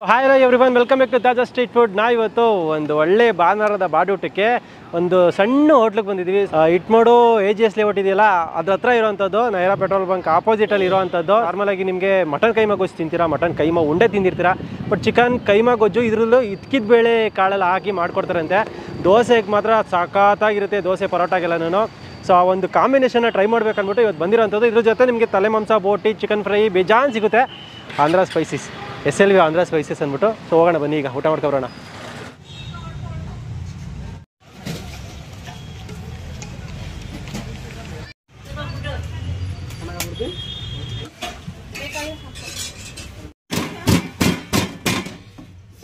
Hi hello everyone, welcome back to Taaza Street Food. ಇವತ್ತು ಒಂದು ಒಳ್ಳೆ ಭಾನುವಾರದ ಬಾಡೂಟಕ್ಕೆ ಒಂದು ಸಣ್ಣ ಹೋಟ್ಲಿಗೆ ಬಂದಿದ್ದೀವಿ. ಇಟ್ಮೋಡು AGS ಲೇಔಟ್ ಇದೆಯಲ್ಲ, ಅದ್ರ ಹತ್ರ ಇರೋವಂಥದ್ದು, ನೈರಾ ಪೆಟ್ರೋಲ್ ಬಂಕ್ ಆಪೋಸಿಟಲ್ಲಿ ಇರೋವಂಥದ್ದು. ನಾರ್ಮಲಾಗಿ ನಿಮಗೆ ಮಟನ್ ಕೈಮಾ ಗೊಜ್ಜು ತಿಂತೀರಾ, ಮಟನ್ ಕೈಮಾ ಉಂಡೆ ತಿಂದಿರ್ತೀರಾ. ಬಟ್ ಚಿಕನ್ ಕೈಮಾ ಗೊಜ್ಜು ಇದರಲ್ಲೂ ಇದ್ಕಿದ ಬೇಳೆ ಕಾಳೆಲ್ಲ ಹಾಕಿ ಮಾಡ್ಕೊಡ್ತಾರಂತೆ. ದೋಸೆಗೆ ಮಾತ್ರ ಸಖತ್ತಾಗಿರುತ್ತೆ, ದೋಸೆ ಪರೋಟಾಗೆಲ್ಲನೂ. ಸೊ ಆ ಒಂದು ಕಾಂಬಿನೇಷನ್ನ ಟ್ರೈ ಮಾಡ್ಬೇಕಂದ್ಬಿಟ್ಟು ಇವತ್ತು ಬಂದಿರೋಂಥದ್ದು. ಇದ್ರ ಜೊತೆ ನಿಮಗೆ ತಲೆ ಮಾಂಸ, ಬೋಟಿ, ಚಿಕನ್ ಫ್ರೈ ಬೇಜಾನ್ ಸಿಗುತ್ತೆ. Andhra spices, SLV Andhra spices ಅಂದ್ಬಿಟ್ಟು. ಸೊ ಹೋಗೋಣ ಬನ್ನಿ, ಈಗ ಊಟ ಮಾಡ್ಕೊಬರೋಣ.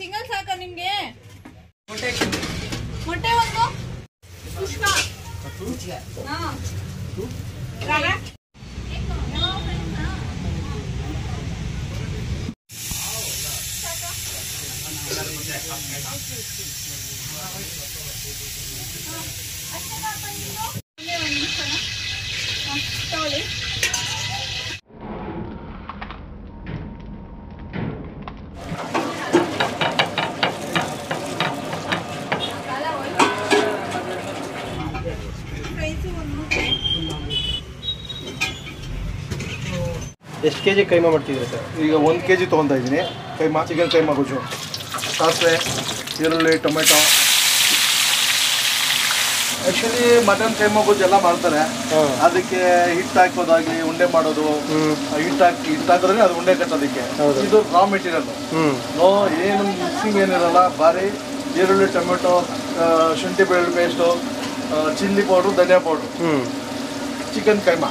ಸಿಂಗಲ್ ಸಾಕ ನಿಮ್ಗೆ? ಮೊಟ್ಟೆ ಒಂದು ಪುಷ್ಪ. ಎಷ್ಟು ಕೆಜಿ ಕೈಮಾ ಮಾಡ್ತಿದ್ದೀರಾ ಸರ್? ಈಗ 1 kg ತೊಗೊತಾ ಇದ್ದೀನಿ. ಕೈಮಾ, ಚಿಕನ್ ಕೈಮಾ ಗೊಜ್ಜು, ಸಾಸಿವೆ, ಈರುಳ್ಳಿ, ಟೊಮೆಟೊ. ಆ್ಯಕ್ಚುಲಿ ಮಟನ್ ಕೈಮಾ ಗೊಜ್ಜು ಎಲ್ಲ ಮಾಡ್ತಾರೆ. ಅದಕ್ಕೆ ಹಿಟ್ಟು ಹಾಕೋದಾಗಲಿ, ಉಂಡೆ ಮಾಡೋದು, ಹಿಟ್ಟು ಹಾಕಿದ್ರೆ ಅದು ಉಂಡೆ ಕಟ್ಟೋದಕ್ಕೆ. ಇದು ರಾ ಮೆಟೀರಿಯಲ್. ಏನು ಮಿಕ್ಸಿಂಗ್ ಏನಿರಲ್ಲ, ಬಾರಿ ಈರುಳ್ಳಿ, ಟೊಮೆಟೊ, ಶುಂಠಿ ಬೆಳ್ಳುಳ್ಳಿ ಪೇಸ್ಟು, ಚಿಲ್ಲಿ ಪೌಡ್ರು, ಧನಿಯಾ ಪೌಡ್ರು, ಚಿಕನ್ ಕೈಮಾ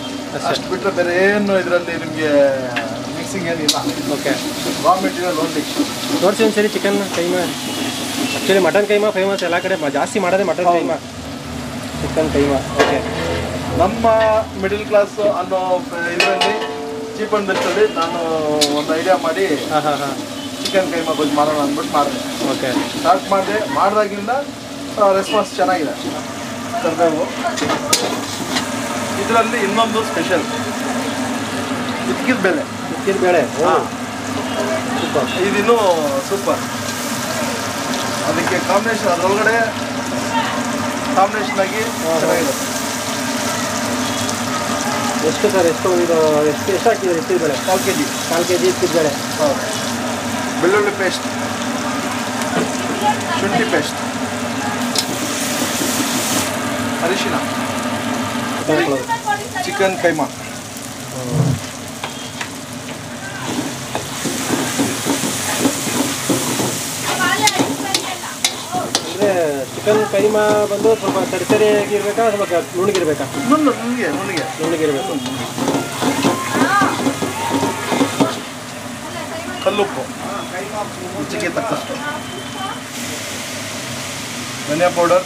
ಅಷ್ಟು ಬಿಟ್ಟರೆ ಬೇರೆ ಏನು ಇದರಲ್ಲಿ ನಿಮಗೆ ಮಿಕ್ಸಿಂಗ್ ಏನಿಲ್ಲ. Okay, raw material only. ತೋರಿಸಿ ಒಂದ್ಸರಿ chicken keema. Actually mutton keema famous ಎಲ್ಲ ಕಡೆ, ಜಾಸ್ತಿ ಮಾಡೋದೇ mutton keema, chicken keema. Okay, ನಮ್ಮ ಮಿಡಿಲ್ ಕ್ಲಾಸ್ ಅನ್ನೋ ಇದರಲ್ಲಿ ಚೀಪ್ ಆ್ಯಂಡ್ ಬೆಸ್ಟಲ್ಲಿ ನಾನು ಒಂದು ಐಡಿಯಾ ಮಾಡಿ ಚಿಕನ್ ಕೈಮಾ ಗೊಜ್ಜು ಮಾಡೋಣ ಅಂದ್ಬಿಟ್ಟು ಮಾಡಿದೆ. ಓಕೆ, ಸ್ಟಾರ್ಟ್ ಮಾಡಿದಾಗಿಂದ ರೆಸ್ಪಾನ್ಸ್ ಚೆನ್ನಾಗಿದೆ. ಕರ್ಬೇವು ಇದರಲ್ಲಿ ಇನ್ನೊಂದು ಸ್ಪೆಷಲ್ ಇದ್ಕಿದ ಬೇಳೆ. ಇದ್ಕಿದ ಬೇಳೆ, ಸೂಪರ್. ಇದಿನ್ನೂ ಸೂಪರ್. ಅದಕ್ಕೆ ಕಾಂಬಿನೇಷನ್, ಅದರೊಳಗಡೆ ಕಾಂಬಿನೇಷನ್ ಆಗಿ ಚೆನ್ನಾಗಿದೆ. ಎಷ್ಟು ಸರ್? ಎಷ್ಟು ಇದು ಎಷ್ಟು ಹಾಕಿದ್ದಾರೆ? ಇದ್ಕಿದ ಬೇಳೆ 4 kg ಇದ್ಕಿದ ಬೇಳೆ. ಬೆಳ್ಳುಳ್ಳಿ ಪೇಸ್ಟ್, ಶುಂಠಿ ಪೇಸ್ಟ್, ಅರಿಶಿನ, ಚಿಕನ್ ಕೈಮಾ, ಅಂದರೆ ಚಿಕನ್ ಕೈಮಾ ಬಂದು ಸ್ವಲ್ಪ ತರಿತರಿಯಾಗಿರ್ಬೇಕಾ ಅಥವಾ ನುಣ್ಣಗಿರ್ಬೇಕಾ? ನುಣ್ಣಗಿರ್ಬೇಕು. ಕಲ್ಲುಪ್ಪು ರುಚಿಗೆ ತಕ್ಕಷ್ಟು, ಧನಿಯಾ ಪೌಡರ್,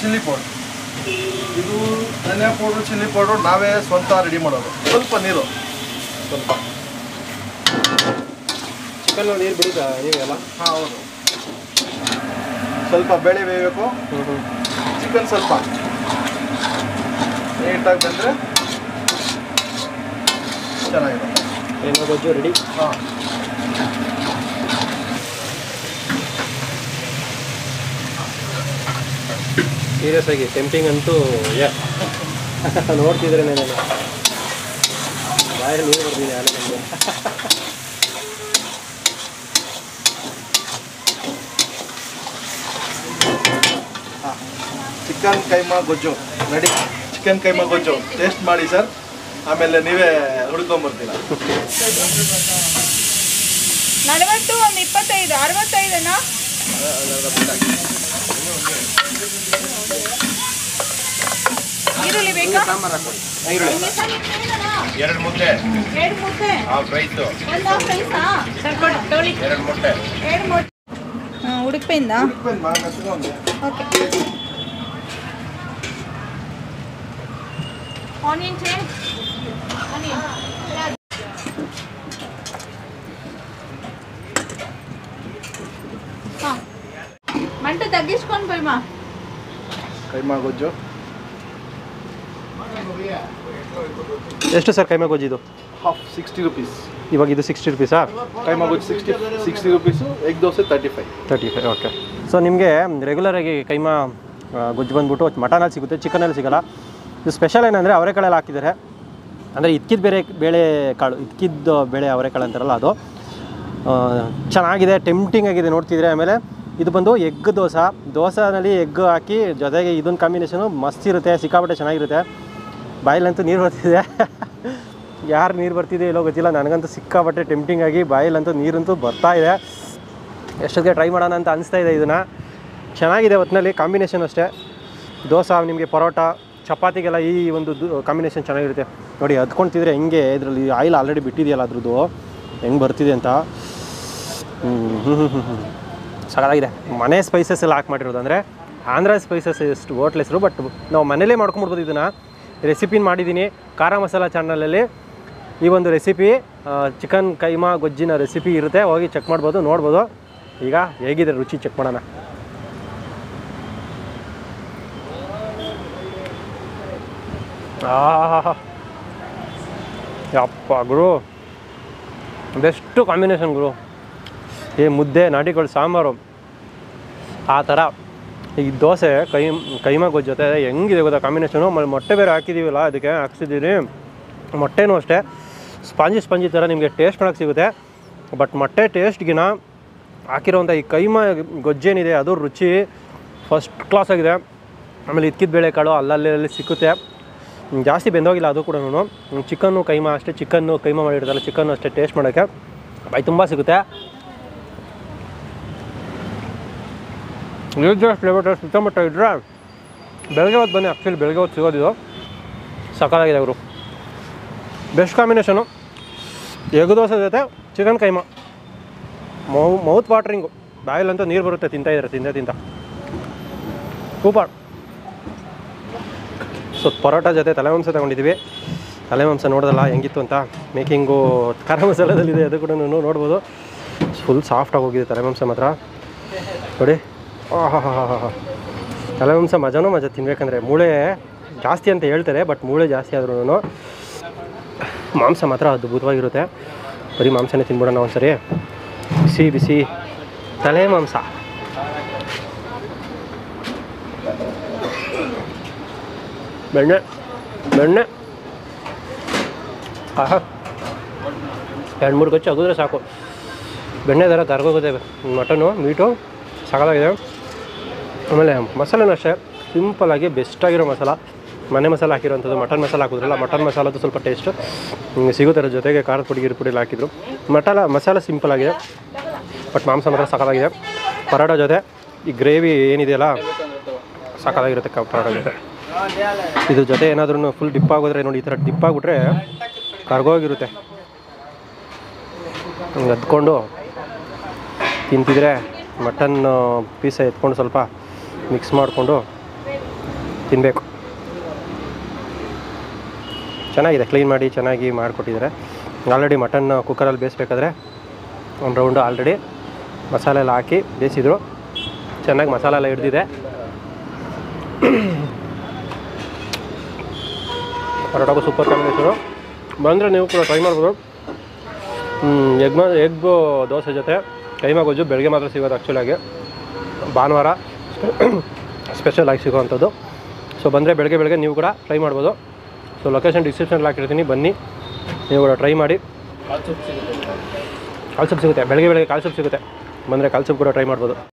ಚಿಲ್ಲಿ ಪೌಡರ್. ಇದು ಧನಿಯಾ ಪೌಡ್ರು, ಚಿಲ್ಲಿ ಪೌಡ್ರು ನಾವೇ ಸ್ವಂತ ರೆಡಿ ಮಾಡೋದು. ಸ್ವಲ್ಪ ನೀರು, ಸ್ವಲ್ಪ ಚಿಕನ್ ನೀರು ಬಿಡುತ್ತಾ ನೀವೆಲ್ಲ? ಹಾಂ, ಹೌದು. ಸ್ವಲ್ಪ ಬೇಳೆ ಬೇಯಬೇಕು, ಚಿಕನ್ ಸ್ವಲ್ಪ ನೀಟಾಗಿ ಬಂದರೆ ಚೆನ್ನಾಗಿರುತ್ತೆ. ಕೈಮಾ ಗೊಜ್ಜು ರೆಡಿ. ಹಾಂ, ಸೀರಿಯಸ್ ಆಗಿ ಟೆಂಪಿಂಗ್ ಅಂತೂ ನೋಡ್ತಿದ್ರೆ ನಾನು ಬಾಯಲ್ಲಿ ನೀರು ಬರ್ತೀನಿ ಆಲೆ ನಮಗೆ. ಚಿಕನ್ ಕೈಮಾ ಗೊಜ್ಜು ರೆಡಿ. ಚಿಕನ್ ಕೈಮಾ ಗೊಜ್ಜು ಟೇಸ್ಟ್ ಮಾಡಿ ಸರ್, ಆಮೇಲೆ ನೀವೇ ಹುಡ್ಕೊಂಬರ್ತೀರ. 40 ಒಂದು 25 65 ಈರುಳ್ಳಿ ಬೇಕಾ? ಎರಡು ಮುದ್ದೆ, 2 ಮುದ್ದೆ, ಹಾಫ್ ರೈಸು, ಒಂದು ರೈಸಾ? ಎರಡು ಮೊಟ್ಟೆ. 2 ಮೊಟ್ಟೆ. ಉಡುಪಿಯಿಂದ. Okay, onion change, onion. ಹಾಂ, ಮಂಟು ತಗ್ಗಿಸ್ಕೊಂಡು ಬೈಮಾ. ಕೈಮಾ ಗೊಜ್ಜು ಎಷ್ಟು ಸರ್ ಕೈಮಾ ಗೊಜ್ಜಿದು? Half 60 rupees. ಇವಾಗ ಇದು 60 ರುಪೀಸಾ? ಕೈಮಾ ಗೊಜ್ಜು 60 rupees, egg dosa 35. Okay. So ನಿಮಗೆ ರೆಗ್ಯುಲರಾಗಿ ಕೈಮಾ ಗೊಜ್ಜು ಬಂದ್ಬಿಟ್ಟು ಮಟನಲ್ಲಿ ಸಿಗುತ್ತೆ, ಚಿಕನಲ್ಲಿ ಸಿಗೋಲ್ಲ. ಇದು ಸ್ಪೆಷಲ್ ಏನಂದರೆ ಅವರೆಕಾಳೆಲ್ಲ ಹಾಕಿದ್ದಾರೆ. ಅಂದರೆ ಬೇಳೆ ಕಾಳು, ಬೇಳೆ ಅವರೆಕಾಳು ಅಂತಾರಲ್ಲ ಅದು ಚೆನ್ನಾಗಿದೆ, ಟೆಂಪ್ಟಿಂಗ್ ಆಗಿದೆ ನೋಡ್ತಿದ್ರೆ. ಆಮೇಲೆ ಇದು ಬಂದು ಎಗ್ ದೋಸೆನಲ್ಲಿ ಎಗ್ ಹಾಕಿ ಜೊತೆಗೆ ಇದೊಂದು ಕಾಂಬಿನೇಷನು ಮಸ್ತ್ ಇರುತ್ತೆ, ಸಿಕ್ಕಾಪಟ್ಟೆ ಚೆನ್ನಾಗಿರುತ್ತೆ. ಬಾಯಲ್ಲಂತೂ ನೀರು ಬರ್ತಿದೆ. ಯಾರು ನೀರು ಬರ್ತಿದೆ ಇಲ್ಲೋ ಗೊತ್ತಿಲ್ಲ, ನನಗಂತೂ ಸಿಕ್ಕಾಪಟ್ಟೆ ಟೆಂಪ್ಟಿಂಗ್ ಆಗಿ ಬಾಯಲ್ಲಂತೂ ನೀರಂತೂ ಬರ್ತಾ ಇದೆ. ಎಷ್ಟೊತ್ತಿಗೆ ಟ್ರೈ ಮಾಡೋಣ ಅಂತ ಅನಿಸ್ತಾ ಇದೆ. ಇದನ್ನು ಚೆನ್ನಾಗಿದೆ, ಒಟ್ಟಿನಲ್ಲಿ ಕಾಂಬಿನೇಷನ್ ಅಷ್ಟೇ. ದೋಸೆ ನಿಮಗೆ ಪರೋಟ ಚಪಾತಿಗೆಲ್ಲ ಈ ಒಂದು ಕಾಂಬಿನೇಷನ್ ಚೆನ್ನಾಗಿರುತ್ತೆ ನೋಡಿ. ಹದ್ಕೊಳ್ತಿದ್ರೆ ಹೆಂಗೆ ಇದರಲ್ಲಿ ಆಯಿಲ್ ಆಲ್ರೆಡಿ ಬಿಟ್ಟಿದೆಯಲ್ಲ ಅದ್ರದ್ದು ಹೆಂಗೆ ಬರ್ತಿದೆ ಅಂತ. ಸಗದಾಗಿದೆ. ಮನೆ ಸ್ಪೈಸಸ್ ಎಲ್ಲ ಹಾಕಿ ಮಾಡಿರೋದು, ಅಂದರೆ ಆಂಧ್ರ ಸ್ಪೈಸಸ್ ಎಷ್ಟು ಹೋಟ್ಲ್ ಹೆಸರು, ಬಟ್ ನಾವು ಮನೇಲೇ ಮಾಡ್ಕೊಂಬಿಡ್ಬೋದು. ಇದನ್ನು ರೆಸಿಪಿನ ಮಾಡಿದ್ದೀನಿ ಖಾರ ಮಸಾಲ ಚಾನಲಲ್ಲಿ. ಈ ಒಂದು ರೆಸಿಪಿ ಚಿಕನ್ ಕೈಮಾ ಗೊಜ್ಜಿನ ರೆಸಿಪಿ ಇರುತ್ತೆ, ಹೋಗಿ ಚೆಕ್ ಮಾಡ್ಬೋದು, ನೋಡ್ಬೋದು. ಈಗ ಹೇಗಿದೆ ರುಚಿ ಚೆಕ್ ಮಾಡೋಣ. ಯಪ್ಪ ಗುರು, ಬೆಸ್ಟು ಕಾಂಬಿನೇಷನ್ ಗುರು. ಈ ಮುದ್ದೆ ನಾಟಿಗಳು ಸಾಂಬಾರು ಆ ಥರ ಈ ದೋಸೆ ಕೈಮಾ ಗೊಜ್ಜು ಜೊತೆ ಹೆಂಗಿದೆ ಗೊತ್ತಾ ಕಾಂಬಿನೇಷನು. ಮೊಟ್ಟೆ ಬೇರೆ ಹಾಕಿದ್ದೀವಲ್ಲ, ಅದಕ್ಕೆ ಹಾಕ್ಸಿದ್ದೀನಿ. ಮೊಟ್ಟೆನೂ ಅಷ್ಟೇ ಸ್ಪಾಂಜಿ ಥರ ನಿಮಗೆ ಟೇಸ್ಟ್ ಮಾಡೋಕ್ಕೆ ಸಿಗುತ್ತೆ. ಬಟ್ ಮೊಟ್ಟೆ ಟೇಸ್ಟ್ಗಿನ ಹಾಕಿರೋಂಥ ಈ ಕೈಮಾ ಗೊಜ್ಜೇನಿದೆ ಅದು ರುಚಿ ಫಸ್ಟ್ ಕ್ಲಾಸ್ ಆಗಿದೆ. ಆಮೇಲೆ ಬೇಳೆಕಾಳು ಅಲ್ಲಲ್ಲಿ ಸಿಕ್ಕುತ್ತೆ, ಜಾಸ್ತಿ ಬೆಂದೋಗಿಲ್ಲ ಅದು ಕೂಡ. ಚಿಕನ್ನು ಕೈಮಾ ಅಷ್ಟೇ, ಚಿಕನ್ನು ಕೈಮಾ ಮಾಡಿರ್ತಾರಲ್ಲ ಚಿಕನ್ನು ಅಷ್ಟೇ ಟೇಸ್ಟ್ ಮಾಡೋಕ್ಕೆ ಬಾಯಿ ತುಂಬ ಸಿಗುತ್ತೆ. ಫ್ಲೇವರ್ ಟೇಸ್ಟ್ ಸುತ್ತಮುತ್ತ ಇದ್ದರೆ ಬೆಳಗ್ಗೆ ಹೊತ್ತು ಬನ್ನಿ. ಆ್ಯಕ್ಚುಲಿ ಬೆಳಗ್ಗೆ ಹೊತ್ತು ಸಿಗೋದಿದು ಸಕಾಲಾಗಿದೆ ಅವರು. ಬೆಸ್ಟ್ ಕಾಂಬಿನೇಷನು ಎಗ್ ದೋಸೆ ಜೊತೆ ಚಿಕನ್ ಕೈಮಾ. ಮೌತ್ ವಾಟ್ರಿಂಗು, ಬಾಯಲ್ಲಂತೂ ನೀರು ಬರುತ್ತೆ ತಿಂತಾಯಿದ್ದಾರೆ ತಿಂತ ಸೂಪರ್. ಸೊ ಪರೋಟ ಜೊತೆ ತಲೆ ಮಾಂಸ ತೊಗೊಂಡಿದ್ದೀವಿ. ತಲೆ ಮಾಂಸ ನೋಡೋದಲ್ಲ ಹೆಂಗಿತ್ತು ಅಂತ. ಮೇಕಿಂಗು ಖಾರ ಮಸಾಲದಲ್ಲಿದೆ, ಅದು ಕೂಡ ನೋಡ್ಬೋದು. ಫುಲ್ ಸಾಫ್ಟಾಗಿ ಹೋಗಿದೆ ತಲೆ ಮಾಂಸ ಮಾತ್ರ ನೋಡಿ. ತಲೆ ಮಾಂಸ ಮಜಾ ತಿನ್ಬೇಕಂದ್ರೆ. ಮೂಳೆ ಜಾಸ್ತಿ ಅಂತ ಹೇಳ್ತಾರೆ, ಬಟ್ ಮೂಳೆ ಜಾಸ್ತಿ ಆದ್ರೂ ಮಾಂಸ ಮಾತ್ರ ಅದ್ಭುತವಾಗಿರುತ್ತೆ. ಬರೀ ಮಾಂಸನೇ ತಿನ್ಬಿಡೋಣ ಒಂದ್ಸರಿ. ಬಿಸಿ ತಲೆ ಮಾಂಸ. ಬೆಣ್ಣೆ 2-3 ಗಚ್ಚು ಅಗಿದ್ರೆ ಸಾಕು. ಬೆಣ್ಣೆ ದರ ಕರ್ಗೋಗುತ್ತೆ. ಮಟನು ಮೀಟು ಸಾಕಾಗಿದೆ. ಆಮೇಲೆ ಮಸಾಲೆನೂ ಅಷ್ಟೇ ಸಿಂಪಲ್ಲಾಗಿ ಬೆಸ್ಟಾಗಿರೋ ಮಸಾಲ, ಮನೆ ಮಸಾಲ ಹಾಕಿರೋಂಥದ್ದು. ಮಟನ್ ಮಸಾಲ ಹಾಕಿದ್ರಲ್ಲ, ಮಟನ್ ಮಸಾಲದ್ದು ಸ್ವಲ್ಪ ಟೇಸ್ಟು ಸಿಗುತ್ತೆ. ಜೊತೆಗೆ ಖಾರದ ಪುಡಿ ಗಿರ್ಪುಡಿ ಹಾಕಿದ್ರು. ಮಸಾಲ ಸಿಂಪಲ್ ಆಗಿದೆ, ಬಟ್ ಮಾಂಸ ಮಾತ್ರ ಸಾಕಾಗಿದೆ. ಪರೋಟ ಜೊತೆ ಈ ಗ್ರೇವಿ ಏನಿದೆಯಲ್ಲ ಸಾಕಾಗಿರುತ್ತೆ ಪರೋಟ ಜೊತೆ. ಇದ್ರ ಜೊತೆ ಏನಾದ್ರೂ ಫುಲ್ ಡಿಪ್ ಆಗೋದ್ರೆ ನೋಡಿ, ಈ ಥರ ಡಿಪ್ ಆಗಿಬಿಟ್ರೆ ಕರ್ಗೋಗಿರುತ್ತೆ. ಹಂಗೆ ಎತ್ಕೊಂಡು ತಿಂತಿದ್ರೆ ಮಟನ್ ಪೀಸ ಎತ್ಕೊಂಡು ಸ್ವಲ್ಪ ಮಿಕ್ಸ್ ಮಾಡಿಕೊಂಡು ತಿನ್ನಬೇಕು. ಚೆನ್ನಾಗಿದೆ, ಕ್ಲೀನ್ ಮಾಡಿ ಚೆನ್ನಾಗಿ ಮಾಡಿಕೊಟ್ಟಿದ್ದಾರೆ. ಆಲ್ರೆಡಿ ಮಟನ್ ಕುಕ್ಕರಲ್ಲಿ ಬೇಯಿಸ್ಬೇಕಾದ್ರೆ ಒಂದು ರೌಂಡು ಆಲ್ರೆಡಿ ಮಸಾಲೆ ಎಲ್ಲ ಹಾಕಿ ಬೇಯಿಸಿದ್ರು. ಚೆನ್ನಾಗಿ ಮಸಾಲೆ ಎಲ್ಲ ಹಿಡ್ದಿದೆ. ಪರೋಟಗೂ ಸೂಪರ್ ಕಾಂಬಿನೇಷನು. ಬಂದರೆ ನೀವು ಕೂಡ ಟ್ರೈ ಮಾಡ್ಬೋದು. ಎಗ್ ದೋಸೆ ಜೊತೆ ಕೈಮಾ ಗೊಜ್ಜು ಬೆಳಗ್ಗೆ ಮಾತ್ರ ಸಿಗೋದು. ಆ್ಯಕ್ಚುಲಾಗಿ ಭಾನುವಾರ ಸ್ಪೆಷಲ್ ಆಗಿ ಸಿಗೋವಂಥದ್ದು. ಸೊ ಬಂದರೆ ಬೆಳಗ್ಗೆ ನೀವು ಕೂಡ ಟ್ರೈ ಮಾಡ್ಬೋದು. ಸೊ ಲೊಕೇಶನ್ ಡಿಸ್ಕ್ರಿಪ್ಷನಲ್ಲಿ ಹಾಕಿರ್ತೀನಿ, ಬನ್ನಿ ನೀವು ಕೂಡ ಟ್ರೈ ಮಾಡಿ. ಕಾಲ್ ಸೂಪ್ ಸಿಗುತ್ತೆ, ಬೆಳಗ್ಗೆ ಕಾಲ್ ಸೂಪ್ ಸಿಗುತ್ತೆ. ಬಂದರೆ ಕಾಲ್ ಸೂಪ್ ಕೂಡ ಟ್ರೈ ಮಾಡ್ಬೋದು.